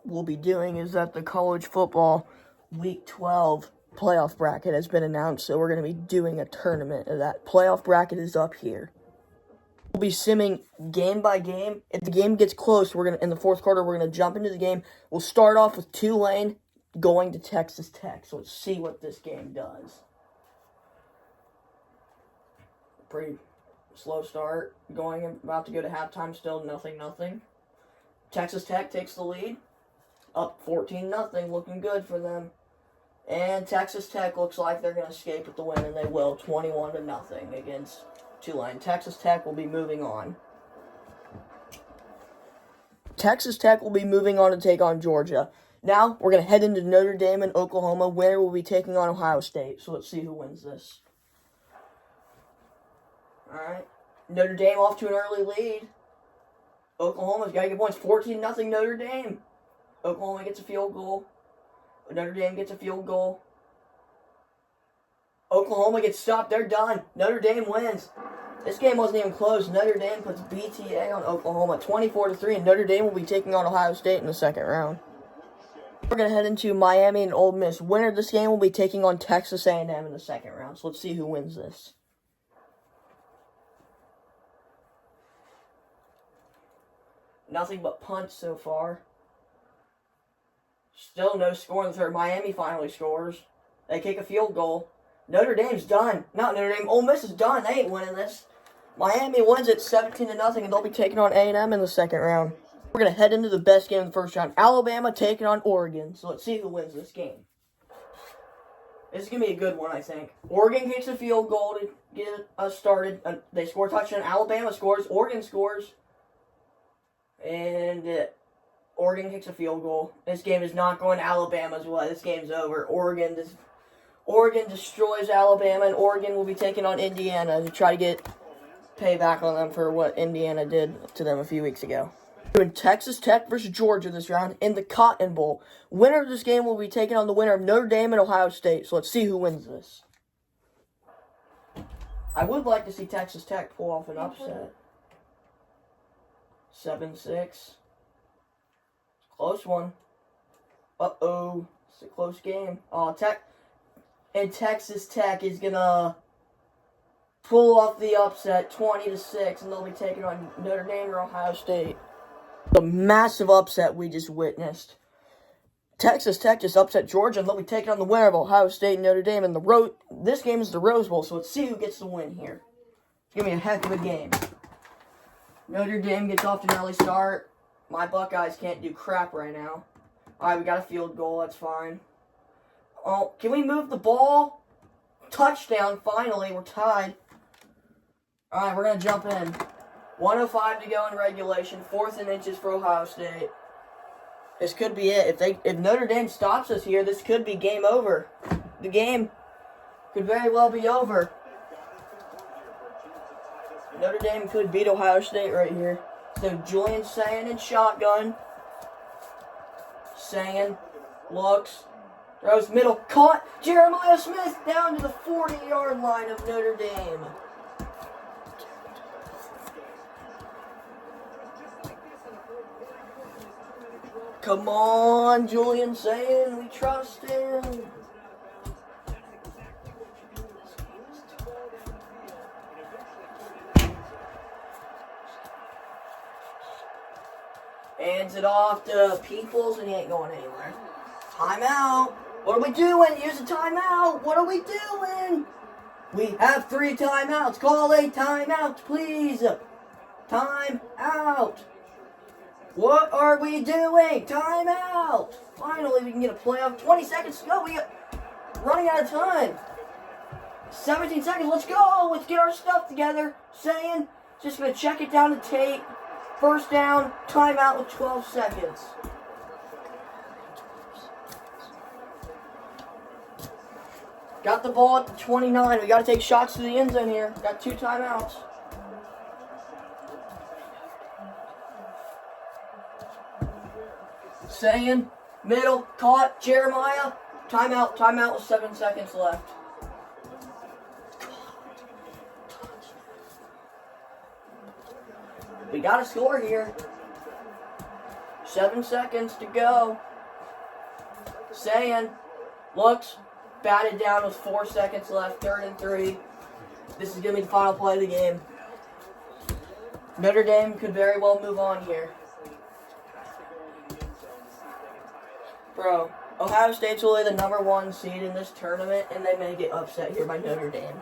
we'll be doing is that the college football Week 12 playoff bracket has been announced, so we're going to be doing a tournament of that. Playoff bracket is up here. We'll be simming game by game. If the game gets close, in the fourth quarter, we're going to jump into the game. We'll start off with Tulane going to Texas Tech, so let's see what this game does. Pretty slow start, about to go to halftime, still nothing. Texas Tech takes the lead, up 14-0, looking good for them. And Texas Tech looks like they're going to escape with the win, and they will, 21-0 against Tulane. Texas Tech will be moving on. Texas Tech will be moving on to take on Georgia. Now, we're going to head into Notre Dame and Oklahoma. Winner will be taking on Ohio State, so let's see who wins this. Alright, Notre Dame off to an early lead. Oklahoma's got to get points. 14-0 Notre Dame. Oklahoma gets a field goal. Notre Dame gets a field goal. Oklahoma gets stopped. They're done. Notre Dame wins. This game wasn't even close. Notre Dame puts BTA on Oklahoma 24-3, and Notre Dame will be taking on Ohio State in the second round. We're going to head into Miami and Ole Miss. Winner of this game will be taking on Texas A&M in the second round. So let's see who wins this. Nothing but punts so far. Still no score in the third. Miami finally scores. They kick a field goal. Notre Dame's done. Not Notre Dame. Ole Miss is done. They ain't winning this. Miami wins it 17-0, and they'll be taking on A&M in the second round. We're going to head into the best game of the first round. Alabama taking on Oregon. So let's see who wins this game. This is going to be a good one, I think. Oregon kicks a field goal to get us started. They score a touchdown. Alabama scores. Oregon scores. And Oregon kicks a field goal. This game is not going to Alabama's way. This game's over. Oregon destroys Alabama, and Oregon will be taking on Indiana to try to get payback on them for what Indiana did to them a few weeks ago. Doing Texas Tech versus Georgia this round in the Cotton Bowl. Winner of this game will be taking on the winner of Notre Dame and Ohio State. So let's see who wins this. I would like to see Texas Tech pull off an upset. 7-6. Close one. Uh-oh. It's a close game. Texas Tech is going to pull off the upset 20-6, and they'll be taking on Notre Dame or Ohio State. The massive upset we just witnessed. Texas Tech just upset Georgia, and they'll be taking on the winner of Ohio State and Notre Dame. And this game is the Rose Bowl, so let's see who gets the win here. It's going to be a heck of a game. Notre Dame gets off to an early start. My Buckeyes can't do crap right now. Alright, we got a field goal. That's fine. Oh, can we move the ball? Touchdown, finally. We're tied. Alright, we're going to jump in. 1:05 to go in regulation. 4th and inches for Ohio State. This could be it. If Notre Dame stops us here, this could be game over. The game could very well be over. Notre Dame could beat Ohio State right here. So Julian Sayin in shotgun. Sayin looks. Throws middle. Caught. Jeremiah Smith down to the 40-yard line of Notre Dame. Come on, Julian Sayin. We trust him. Hands it off to Peoples, and he ain't going anywhere. Timeout. What are we doing? Use a timeout. What are we doing? We have 3 timeouts. Call a timeout, please. Timeout. What are we doing? Timeout. Finally, we can get a playoff. 20 seconds to go. We are running out of time. 17 seconds. Let's go. Let's get our stuff together. Saying, just going to check it down to tape. First down, timeout with 12 seconds. Got the ball at the 29. We got to take shots to the end zone here. Got 2 timeouts. Saying, middle, caught, Jeremiah. Timeout with 7 seconds left. We got a score here. 7 seconds to go. Saying, looks, batted down with 4 seconds left, 3rd and 3. This is going to be the final play of the game. Notre Dame could very well move on here. Bro, Ohio State's really the #1 seed in this tournament, and they may get upset here by Notre Dame.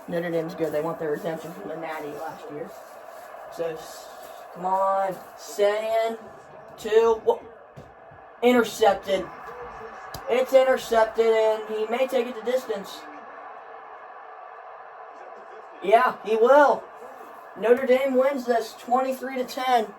Notre Dame's good. They want their redemption from the Natty last year. So, come on. Saying, 2. Whoa. Intercepted. It's intercepted, and he may take it the distance. Yeah, he will. Notre Dame wins this 23-10.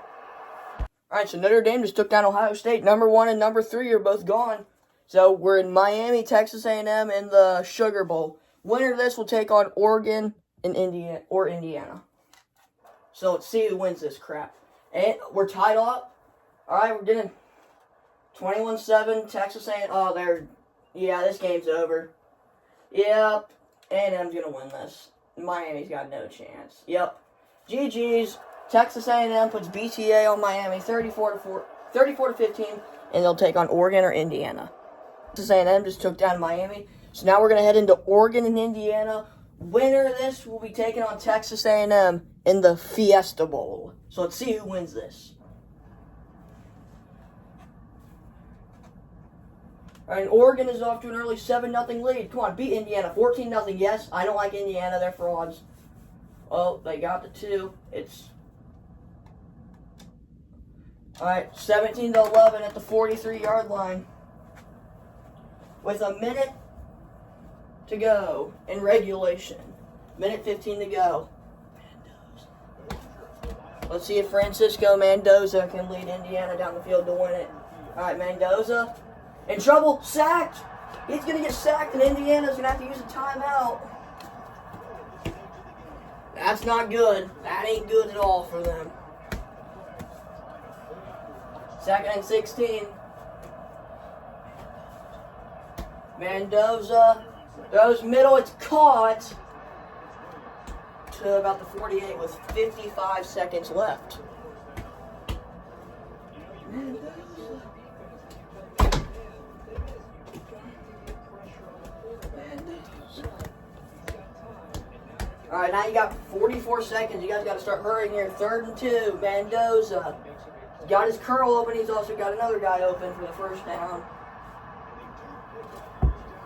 Alright, so Notre Dame just took down Ohio State. #1 and #3 are both gone. So we're in Miami, Texas A&M, in the Sugar Bowl. Winner of this will take on Oregon and Indiana. So let's see who wins this crap. And we're tied up. Alright, we're getting 21-7, Texas A&M. Oh, this game's over. Yep, A&M's gonna win this. Miami's got no chance. Yep. GG's. Texas A&M puts BTA on Miami 34-15, and they'll take on Oregon or Indiana. Texas A&M just took down Miami. So now we're going to head into Oregon and Indiana. Winner of this will be taking on Texas A&M in the Fiesta Bowl. So let's see who wins this. All right, Oregon is off to an early 7-0 lead. Come on, beat Indiana 14-0. Yes, I don't like Indiana. They're frauds. Oh, they got the 2. All right, 17-11 at the 43-yard line. With a minute to go in regulation. Minute 15 to go. Let's see if Francisco Mendoza can lead Indiana down the field to win it. All right, Mendoza in trouble, sacked. He's going to get sacked, and Indiana's going to have to use a timeout. That's not good. That ain't good at all for them. 2nd and 16. Mendoza throws middle. It's caught to about the 48 with 55 seconds left. All right, now you got 44 seconds. You guys got to start hurrying here. 3rd and 2. Mendoza got his curl open. He's also got another guy open for the first down.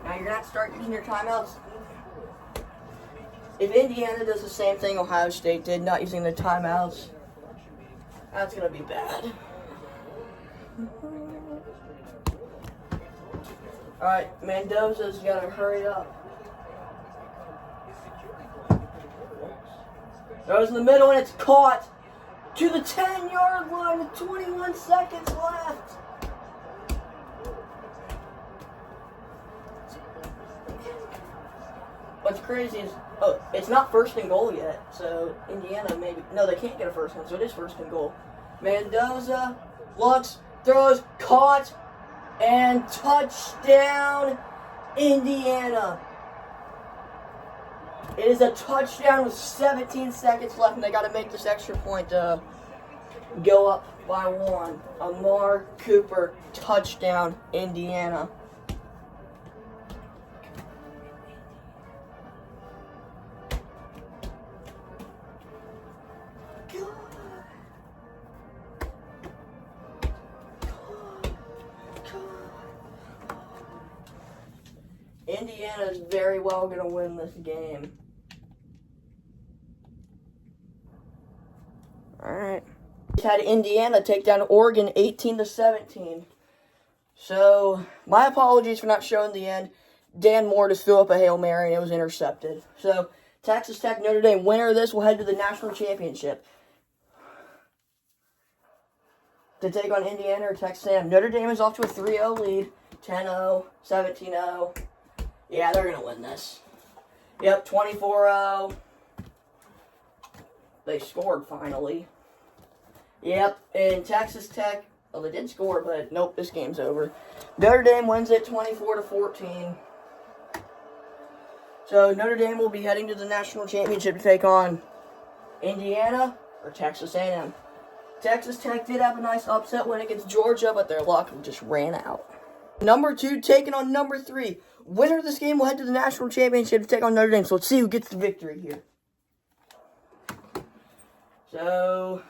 Now you're going to have to start using your timeouts. If Indiana does the same thing Ohio State did, not using the timeouts, that's going to be bad. All right, Mendoza's got to hurry up. Throws in the middle, and it's caught to the 10-yard line with 21 seconds left. What's crazy is, it's not 1st and goal yet, so Indiana maybe, no, they can't get a first one, so it is 1st and goal. Mendoza looks, throws, caught, and touchdown, Indiana. It is a touchdown with 17 seconds left, and they got to make this extra point to go up by 1. Amar Cooper, touchdown, Indiana. Indiana is very well going to win this game. Alright. Had Indiana take down Oregon 18-17. So, my apologies for not showing the end. Dan Moore just threw up a Hail Mary and it was intercepted. So, Texas Tech, Notre Dame, winner of this will head to the national championship to take on Indiana or Texas A&M. Notre Dame is off to a 3-0 lead. 10-0, 17-0. Yeah, they're going to win this. Yep, 24-0. They scored finally. Yep, and Texas Tech, well, they did score, but nope, this game's over. Notre Dame wins it 24-14. So Notre Dame will be heading to the national championship to take on Indiana or Texas A&M. Texas Tech did have a nice upset win against Georgia, but their luck just ran out. Number 2 taking on number 3. Winner of this game will head to the national championship to take on Notre Dame. So let's see who gets the victory here. So,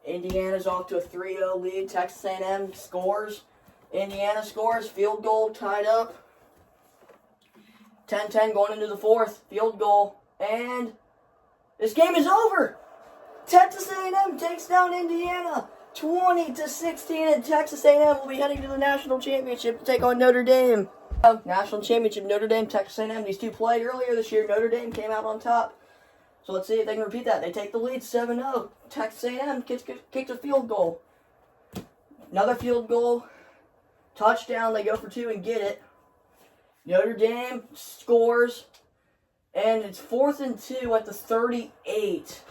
Indiana's off to a 3-0 lead. Texas A&M scores. Indiana scores. Field goal tied up. 10-10 going into the 4th. Field goal. And this game is over. Texas A&M takes down Indiana 20-16, and Texas A&M will be heading to the national championship to take on Notre Dame. National championship, Notre Dame, Texas A&M. These two played earlier this year. Notre Dame came out on top. So let's see if they can repeat that. They take the lead 7-0. Texas A&M kicks a field goal. Another field goal. Touchdown. They go for 2 and get it. Notre Dame scores. And it's 4th and 2 at the 38.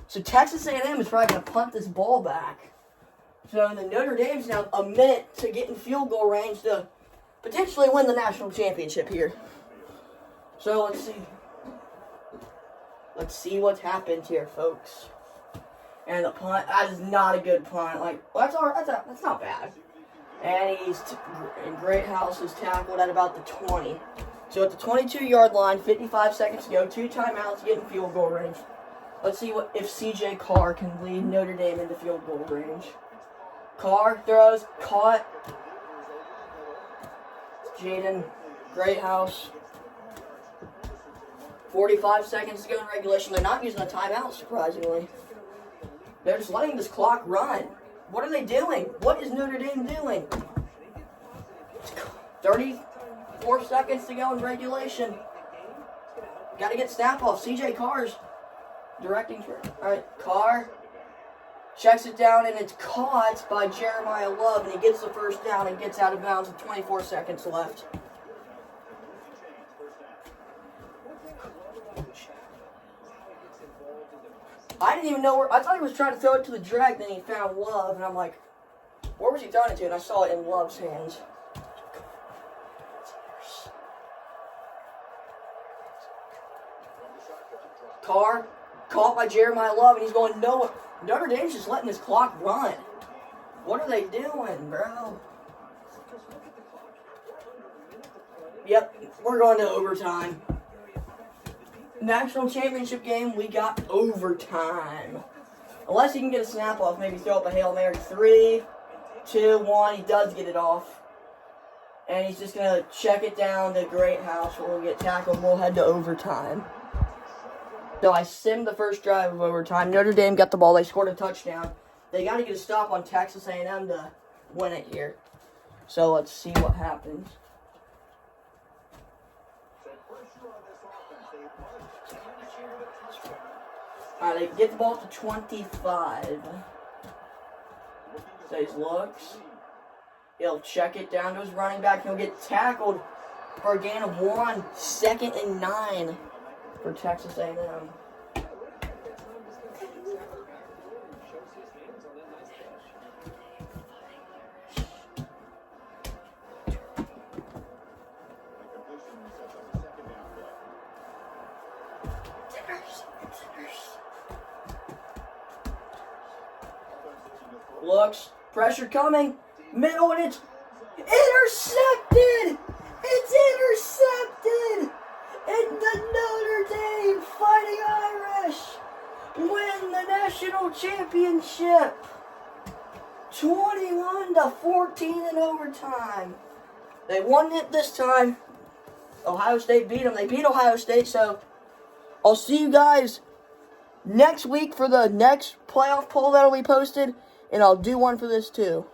So Texas A&M is probably going to punt this ball back. So the Notre Dame's now a minute to get in field goal range to potentially win the national championship here. So let's see. Let's see what's happened here, folks. And the punt, that is not a good punt. Like, well, that's not bad. And and Greathouse is tackled at about the 20. So at the 22-yard line, 55 seconds to go, 2 timeouts, get in field goal range. Let's see if C.J. Carr can lead Notre Dame into field goal range. Carr throws, caught. Jaden Greathouse. 45 seconds to go in regulation. They're not using a timeout, surprisingly. They're just letting this clock run. What are they doing? What is Notre Dame doing? 34 seconds to go in regulation. Got to get snap off. C.J. Carr's directing. All right, Carr checks it down, and it's caught by Jeremiah Love, and he gets the first down and gets out of bounds with 24 seconds left. I didn't even know where. I thought he was trying to throw it to the drag, then he found Love, and I'm like, where was he throwing it to? And I saw it in Love's hands. Carr caught by Jeremiah Love, and he's going nowhere. Notre Dame's just letting this clock run. What are they doing, bro? Yep, we're going to overtime. National championship game, we got overtime. Unless he can get a snap off, maybe throw up a Hail Mary. 3, 2, 1. He does get it off. And he's just going to check it down to Greathouse. We'll get tackled. We'll head to overtime. So I simmed the first drive of overtime. Notre Dame got the ball. They scored a touchdown. They got to get a stop on Texas A&M to win it here. So let's see what happens. All right, they get the ball to 25. So he looks. He'll check it down to his running back. He'll get tackled for a gain of 1. 2nd and 9 for Texas A&M. Looks, pressure coming, middle, and it's intercepted! It's intercepted! And the Notre Dame Fighting Irish win the national championship! 21-14 in overtime. They won it this time. Ohio State beat them. They beat Ohio State, so I'll see you guys next week for the next playoff poll that'll be posted. And I'll do one for this too.